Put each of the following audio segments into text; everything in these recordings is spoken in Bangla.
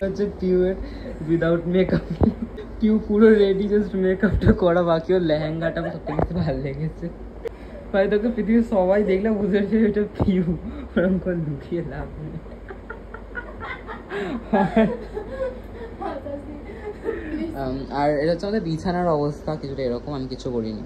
হচ্ছে পিউর উইদাউট মেকআপ। পিউ পুরো রেডি, জাস্ট মেকআপটা করা বাকি। ওর লেহেঙ্গাটা আমার সত্যি কিছু ভালো লেগেছে। ভাই তোকে পৃথিবীর সবাই দেখলে বুঝে যাচ্ছে এটা পিউ, ওরকম করে লুকিয়ে লাভ নেই। আর এটা হচ্ছে আমাদের বিছানার অবস্থা কিছুটা এরকম, আমি কিছু করিনি।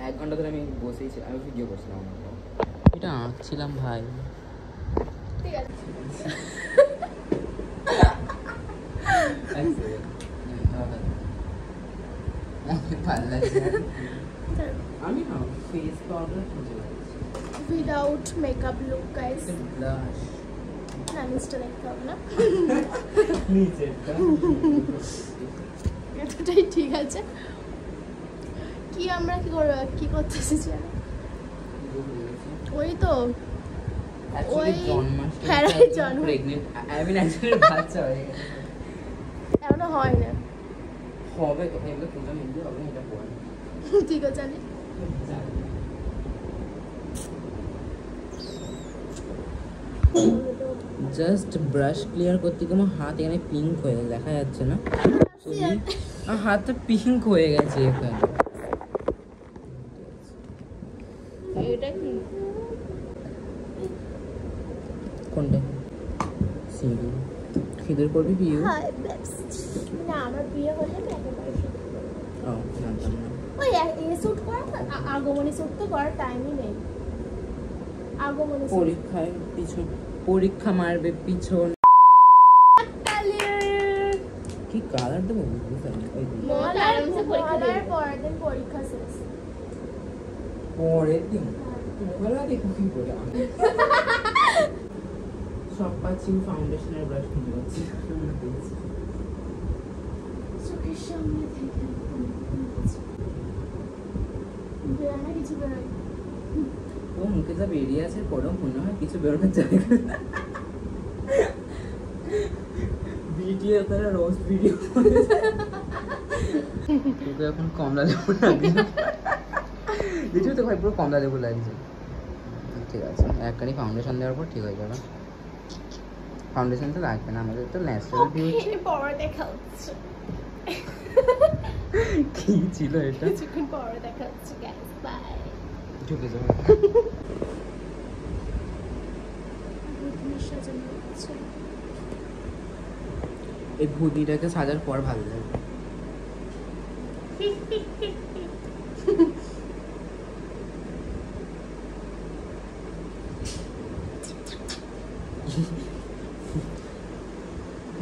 1 ঘন্টা ধরে আমি বসেই ছিলাম, আমি ভিডিও করছিলাম, এটা আঁকছিলাম ভাই। ঠিক আছে আমি না ফেস পাউডার খুঁজে পাচ্ছি without makeup look guys. Blush না নিচটা দেখতে হবে না, নিচেরটা এতটাই ঠিক আছে। কি আমরা কি করতেছি জানো? ওই তো ওই জন্ম প্রেগনেন্ট, আই মিন অ্যাকচুয়ালি বাচ্চা হয়ে গেছে, এখনো হয় না, হবে তো এগুলো পূজা মধ্যে হবে এটা পরে। ঠিক আছে জানি। জাস্ট ব্রাশ ক্লিয়ার করতে গিয়ে আমার হাত এখানে পিঙ্ক হয়ে গেছে, দেখা যাচ্ছে না, আমার হাতটা পিঙ্ক হয়ে গেছে এখানে। এটা কি কোনটা? সিঁদুর। সিঁদুর করবি বিয়ে? না আমার বিয়ে হলে একেবারে ও জানতাম না। ওই শুট করা আগমনী শুট তো করার টাইমই নেই। আগমনী পরীক্ষায় পিছন, পরীক্ষা মারবে পিছন। কি কালার দেবো বুঝতে মহালয়ার পরের দিন পরীক্ষা শেষ। পরের দিন মহালয়া দেখো কি করে সব পাচ্ছি, ফাউন্ডেশনের ব্রাশ খুঁজে পাচ্ছি চোখের সামনে থেকে কিছু বেরোয়। ও মুখে যা বেরিয়ে আছে পরেও মনে হয় কিছু বেরোনোর জায়গা। ভিডিও তারা রোস্ট ভিডিও তোকে এখন কমলা লেবু লাগছে, দেখছি তো ভাই পুরো কমলা লেবু লাগছে। ঠিক আছে একখানি ফাউন্ডেশন দেওয়ার পর ঠিক হয়ে যাবে। ফাউন্ডেশন তো লাগবে না, আমাদের তো ন্যাচারাল বিউটি। পরে দেখা হচ্ছে। কি ছিল এটা? কিছুক্ষণ পরে দেখা হচ্ছে গাইস, বাই। ঢুকে যাবে। এই ভূতিটাকে সাজার পর ভালো লাগবে।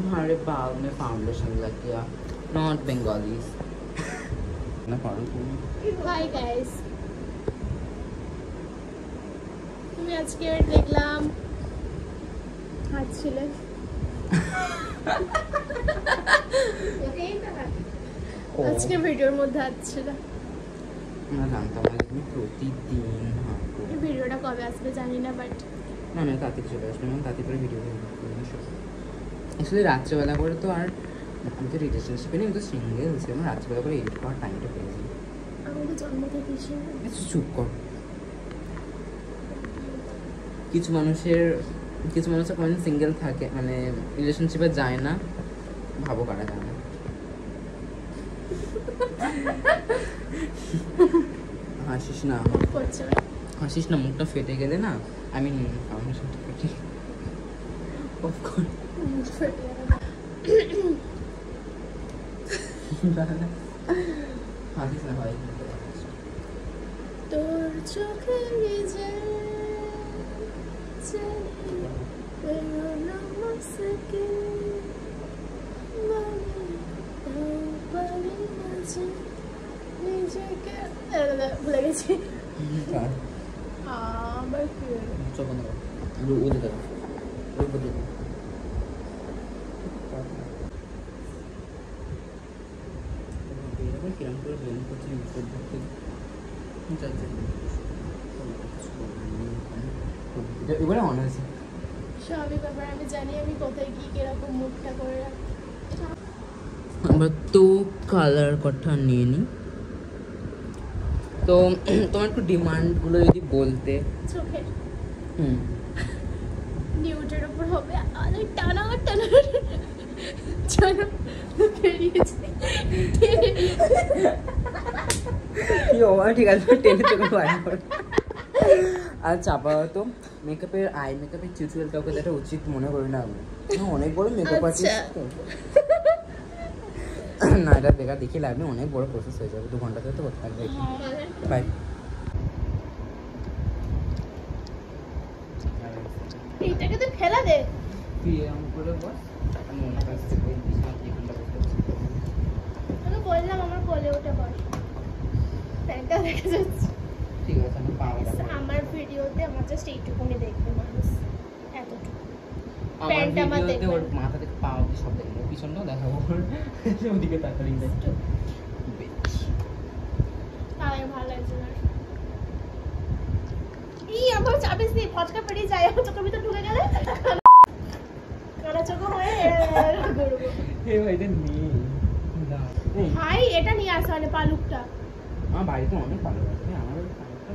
हमारे बाल में फाउंडेशन लग गया, नॉट बंगालीज। ना पारो तुम। हाय गाइस, তুমি আজকে দেখলাম হাঁটছিলে। আজকে ভিডিওর মধ্যে হাঁটছিল। না জানতাম না তুমি প্রতিদিন হাঁটো। এই ভিডিওটা কবে আসবে জানি না, বাট না না তাতে চলে আসবে, আমি তাতে করে ভিডিও করবো। আসলে রাত্রেবেলা করে তো আর আমি তো রিলেশনশিপে নেই, আমি তো সিঙ্গেল ছিলাম, আমার রাত্রেবেলা করে এডিট করার টাইমটা পেয়েছি। আমি তো জন্ম থেকে চুপ কর। কিছু মানুষের কমেন্ট সিঙ্গেল থাকে, মানে রিলেশনশিপে যায় না, ভাবো কারা যায় না। হাসিস না, হাসিস না, মুখটা ফেটে গেলে না আমি ফাউন্ডেশনটা ফেটে অফ কর। হাসিস না ভাই। তোর চোখে ভুলে গেছি। আবার কি চোখ বন্ধ কর, ওদের দেখো ওই বদলে কিরম করে ব্লেন্ড করছি এবারে মনে আছে সবই ব্যাপার আমি জানি, আমি কোথায় কি কিরকম মুখটা করে রাখি। আমরা তো কালার কথা নিয়ে নিই। তো তোমার একটু ডিমান্ডগুলো যদি বলতে। চোখের নিউটের উপর হবে আলো টানা টানা চলো বেরিয়েছে কি ওভার ঠিক আছে টেনে চোখে বাইরে পড়ে। আর চাপাতো মেকআপের আই মেকআপের টিউটোরিয়াল কাউকে দেখা উচিত মনে করি না আমি। অনেক বড় মেকআপ আর্টিস্ট তো। না এটা বেকার দেখি লাভ নেই, অনেক বড় প্রসেস হয়ে যাবে, 2 ঘন্টাতে তো করতে পারবে। বাই। এইটাকে তো ফেলা দে। তুই এরকম করে বস, আমি ওনার কাছ থেকে বিছানা দিয়ে ঘন্টা বসে আছি। আমি বললাম আমার কোলে ওঠে বস, প্যান্টটা দেখা যাচ্ছে। ঠিক আছে আমি পা রাখবো। আমার ভিডিওতে আমার জাস্ট এইটুকুনি দেখবে মানুষ, এতটুকু। আমার প্যান্ট আমার ভিডিওতে দেখবে ওর না। মাথা থেকে পা অবধি সব দেখবো, পিছনটাও দেখাবো ওদিকে তাকালি দেখো। তাই ভালো লাগছে না। আমার চাপিস নেই, ফচকা পেরিয়ে যায় আমার চোখের ভিতর ঢুকে গেলে কানা চোখ হয়ে ঘুরবো। এই ভাইটা নেই না। ভাই এটা নিয়ে আসা মানে পালুকটা। আমার বাড়িতে অনেক ভালো আছে, আমার পালকটা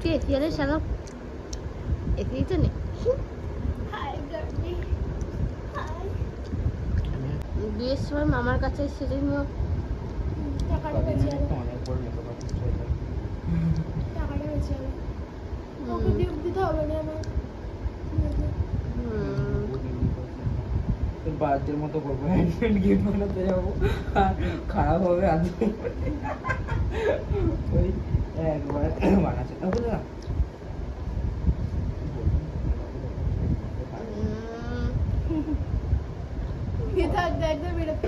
তুই এতিয়ালে শালা এতেই তো নেই। High গার্লি high. বিয়ের সময় মামার কাছে সেজন্য টাকাটা বেঁচে গেল, অনেক বড় মেকআপ আর্টিস্ট হয়ে যাবে। টাকাটা বেঁচে গেল। ওকে গিফট দিতে হবে না আমার। তোর বাচ্চার মতো করবো, হ্যান্ডমেড গিফট বানাতে যাবো আর খারাপ হবে আজ। ওই একবার বানাচ্ছে না বুঝলা। থাক একদম বিরক্ত।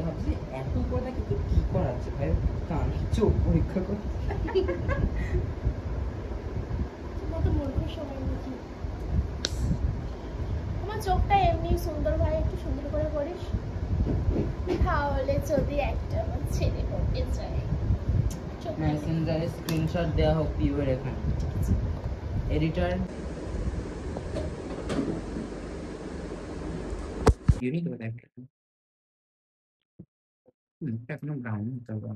ভাবছি এত কথা কিন্তু কি করাচ্ছে ভাই, কান চোখ পরীক্ষা করছে। মতো মূর্খ সবাই নাকি। আমার চোখটা এমনি সুন্দর ভাই, একটু সুন্দর করে করিস তাহলে যদি একটা আমার ছেলে করতে চায়। মেসেঞ্জারে স্ক্রিনশট দেওয়া হোক পিওর এখানে এডিটর यूनिक होता है। ब्राउन होता है।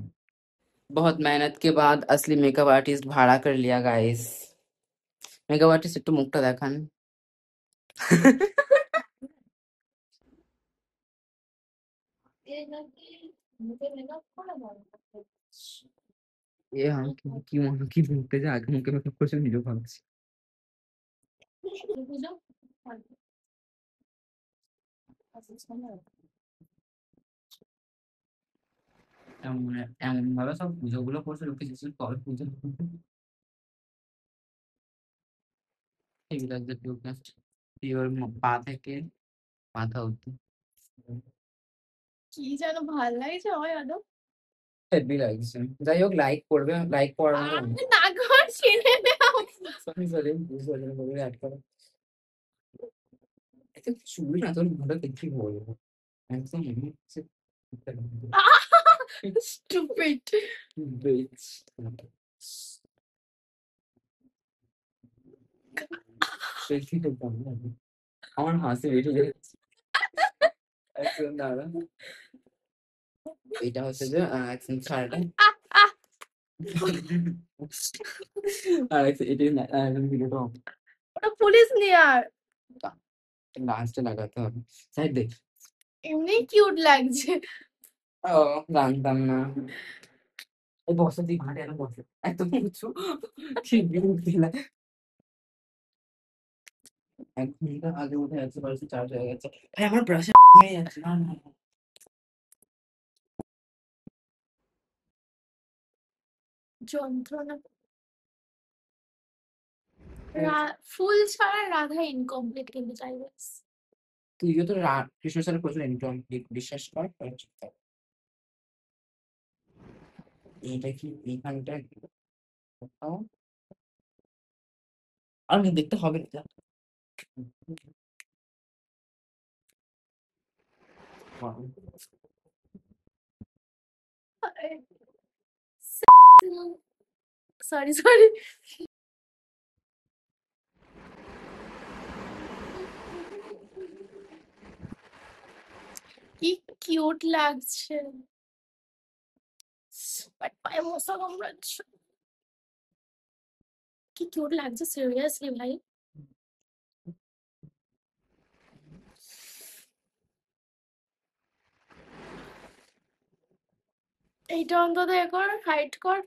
बहुत मेहनत के बाद असली मेकअप आर्टिस्ट भाड़ा कर लिया गाइस। मेकअप आर्टिस्ट একটু মুখটা দেখান। ये हम কি মনে কি বলতে যে আগে মুখে মেকআপ করছে নিজেও ভাবছি। এমন এমন ভাবে সব পুজোগুলো করছে লোকে কিছু কবে পুজো ঠিক লাগছে পিওর পা থেকে মাথা অব্দি কি যেন ভাল লাগছে হয় আদৌ। হেভি লাগছে। যাই হোক লাইক করবে, লাইক করার মতো না ঘর ছিঁড়ে দাও। সরি সরি বুঝতে পারছি না বলে অ্যাড করো। এটা চুল না তোর ভালো দেখি বলবো একদম মনে হচ্ছে স্টুপিড বেচ বেশি তো কম লাগে। আমার হাসি বেশি যাচ্ছে একদম দাঁড়া। এটা হচ্ছে যে একদম ছাড়াটা আর এটা একদম ভিডিওটা ওটা পুলিশ নিয়ে আর লাস্টে লাগাতে হবে সাইড দেখ। এমনি কিউট লাগছে। ও জানতাম না। এই বসে দিক ঘাটে এনে বসে একদম উঁচু ঠিক বিরক্ত দিলা। 1 ঘন্টা আগে উঠে যাচ্ছে বাড়িতে চার্জ হয়ে গেছে। ভাই আমার ব্রাশে হয়ে যাচ্ছে না না যন্ত্রণা। ফুল ছাড়া রাধা ইনকমপ্লিট কিন্তু চাইবেস। তুইও তো কৃষ্ণ স্যারের প্রচুর ইনকাম বিশ্বাস কর। এইটা কি এইখানটা কোথাও আর দেখতে হবে না। Sorry sorry. কি কিউট লাগছে। বাট পায়ে মশা কামড়াচ্ছে। কি কিউট লাগছে সিরিয়াসলি ভাই। এইটা অন্তত এ কর, হাইট কর।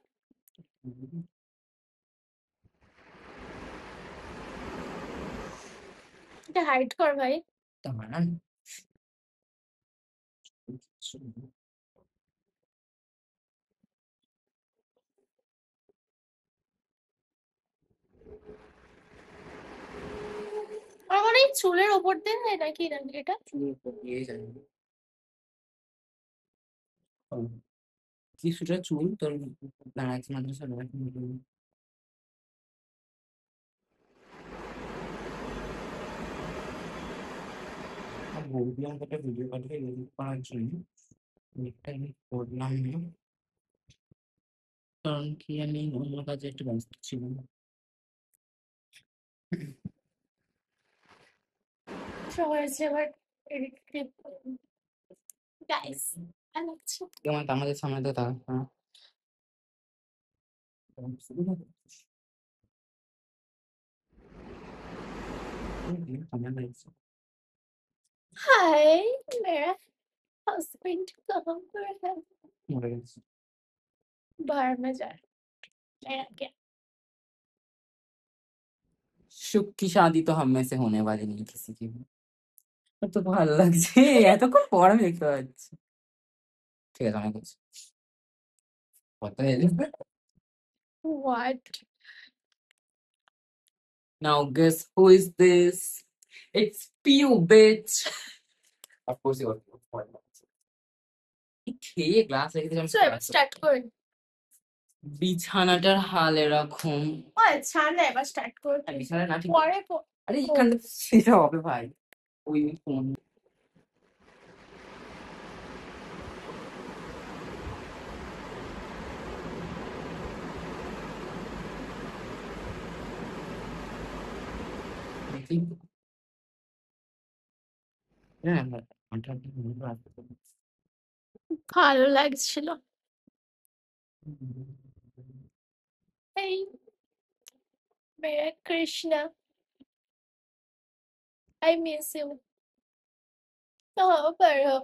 এটা হাইট কর ভাই। দাঁড়ান। আমার এই চুলের ওপর দিয়ে না, এটা কি নাকি এটা? কি সুটা চুল তোর দাঁড়াচ্ছে মাদ্রাসা বৌদি আমাকে একটা ভিডিও পাঠিয়ে এডিট করার জন্য এটা আমি করলাম না, কারণ কি আমি অন্য কাজে একটু ব্যস্ত ছিলাম। হয়েছে এবার এডিট ক্লিপ। গাইস ভালো লাগছে। যেমন আমাদের সামনে তো তা हाय मेरा हस्बैंड कहाँ पर है? মরে গেছে। बाहर में जा रहा है। मेरा क्या? সুখ की शादी तो हम में से होने वाली नहीं किसी की भी। আমার তো ভালো লাগছে এতক্ষণ পর আমি দেখতে পাচ্ছি। ঠিক আছে অনেক কিছু কথা What? now guess who is this, it's Pew bitch. Of course you are খেয়ে গ্লাস রেখে দিলাম So এবার স্টার্ট করি। বিছানাটার হাল এরকম। ওই ছাড় না, এবার স্টার্ট করি। আর বিছানা না ঠিক পরে আরে এখানে সেটা হবে ভাই ওই ফোন দেখি হ্যাঁ ভালো লাগছিল। এই मेरा कृष्णा, आई मिस यू। कहाँ पर हो?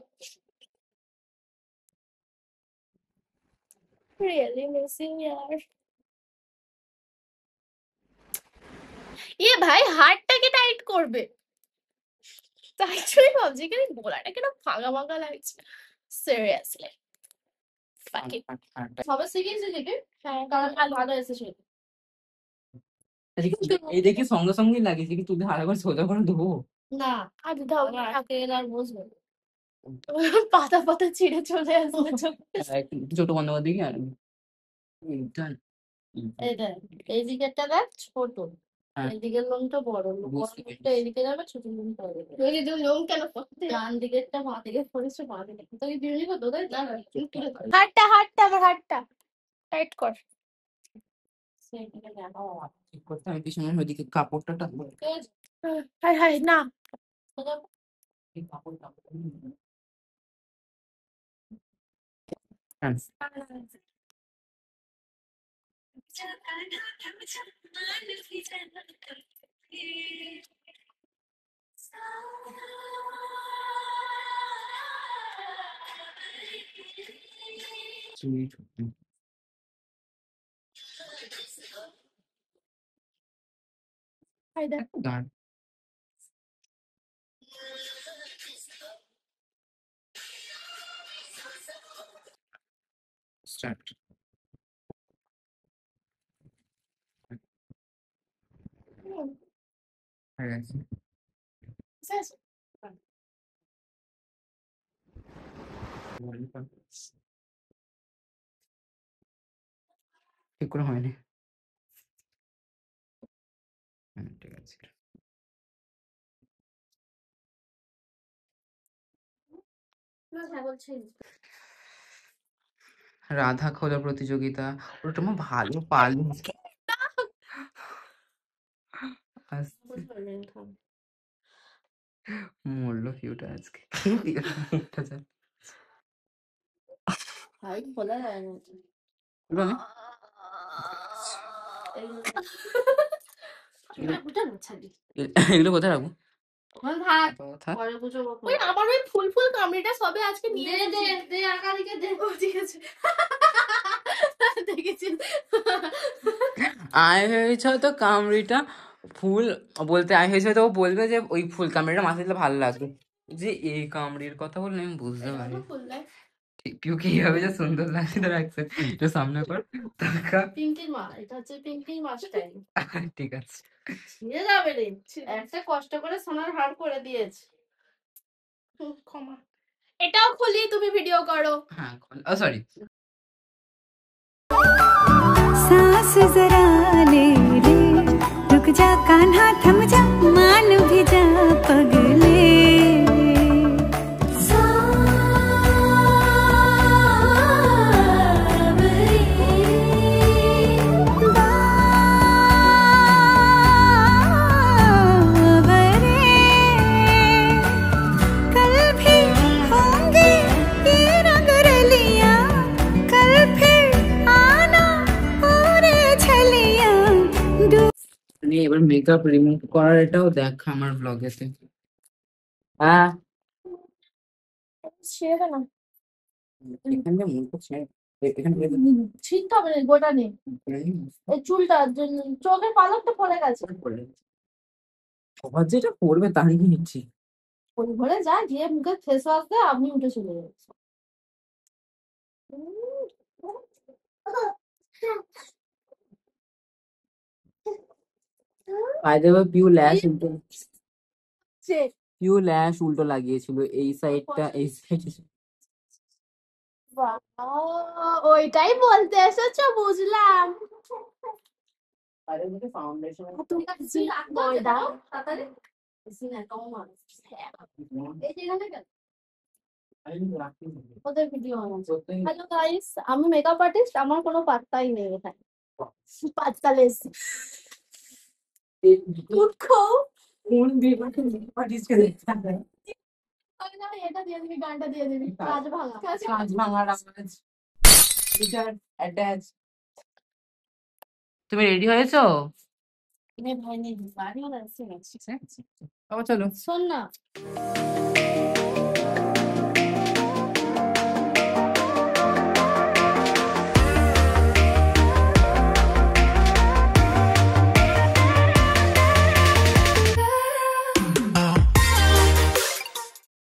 रियली मिसिंग यार। ये ভাই হাতটাকে টাইট করবে। তাই জন্যই ভাবছি এখানে গলাটা কেন ফাঁকা ফাঁকা লাগছে। Seriously fucking. সবে শিখেছি যেটা, হ্যাঁ কারণ আর ভালো এসেছে। এই দেখি সঙ্গে সঙ্গেই লাগিয়েছি কি তুই ভালো করে সোজা করে দেবো না আজ দাও না, আগে আর বুঝবো। পাতা পাতা ছিঁড়ে চলে আসবে চোখে। একটু ছোট বন্ধ করে দেখি আর এইটা এই দেখ, এই দিকেরটা দেখ ছোট, হ্যাঁ এদিকের লোমটা বড়, বড় বুঝতে লোমটা পেরেছি। এদিকে যাবে, ছোট লোমটা ওদিকে। তুই যে লোম কেন পড়তে? ডান দিকেরটা বাঁ দিকে পড়েছে, বাঁ দিকে তুই বিরলি কর দোদাই না না হাতটা হাতটা আমার হাতটা টাইট কর। সেইদিকে দেখো। ঠিক করতে আমি পিছনে ওইদিকে কাপড়টা টানবো হাই হাই না। এই কাপড় হ্যাঁ সুইট হাই দেখ গান স্টার্ট হয়ে গেছে শেষ। ঠিক করে হয়নি হ্যাঁ ঠিক আছে হ্যাঁ বলছি। রাধা খোলা প্রতিযোগিতা ওটা আমার ভালো পারলো মরলো ফিউটা আজকে হাই খোলা যায় না। এগুলো আমি এগুলো কোথায় রাখবো? ওখানে থাক, থাক। পরে গুছাবো। ওই আমার ওই ফুল ফুল কামড়িটা সবে আজকে নিয়ে দে দে এসেছি। দে আকারিকে দে। ও, ঠিক আছে। দেখেছিস? আয় হয়েছে হয়তো কামড়িটা ফুল বলতে আয় হয়েছে হয়তো ও বলবে যে ওই ফুল কামড়িটা মাথায় দিলে ভালো লাগবে, যে এই কামড়ির কথা বললে আমি বুঝতে এটা পারি। তো ফুল দেয়। ঠিক পিউকে এইভাবে যে সুন্দর লাগছে তো রাখছে, একটু সামনে কর টাকা। পিঙ্কির মা, এটা হচ্ছে পিঙ্কির মা স্টাইল। ঠিক আছে। ছিঁড়ে যাবে রে, একটা কষ্ট করে সোনার হার করে দিয়েছে। ক্ষমা। এটাও খুলি, তুমি ভিডিও করো। হ্যাঁ সরি। सांस जरा ले ले, रुक जा कान्हा थम जा, मान भी जा पगले। कल भी होंगे ये रंग रलियां, कल फिर आना पूरे छलियां। মানে এবার মেকআপ রিমুভ করার এটাও দেখ আমার ব্লগেতে। হ্যাঁ ছেড়ে দে না। এখান দিয়ে মুখটা ছেড়ে এখান থেকে ছিঁড়তে হবে না, গোটা নেই। এই চুলটা চোখের পালকটা পড়ে গেছে। সবার যেটা করবে তার নিচ্ছি। ওই ঘরে যা গিয়ে মুখে ফেস ওয়াশ দে, আপনি উঠে চলে যাচ্ছে। বাই দ্য ওয়ে পিউ ল্যাশ উল্টো, সে পিউ ল্যাশ উল্টো লাগিয়েছিল এই সাইডটা এই সাইডে। ওইটাই বলতে এসেছো, বুঝলাম। ফাউন্ডেশন তুমি ওই দাও তাড়াতাড়ি। ওদের ভিডিও বানাচ্ছে। হ্যালো গাইস, আমি মেকআপ আর্টিস্ট, আমার কোনো পাত্তাই নেই এখানে। পাত্তা লেস মূর্খ। কোন বিভাগে পার্টিসিপেট করতে হবে? এটা দিয়ে দিবি, গানটা দিয়ে দিবি, কাজ ভাঙা। কাঁচ ভাঙার আওয়াজ বিচার অ্যাটাচ। তুমি রেডি হয়েছো? ভাই নেই, বাড়ি ওরা এসে গেছে। চলো। শোন না,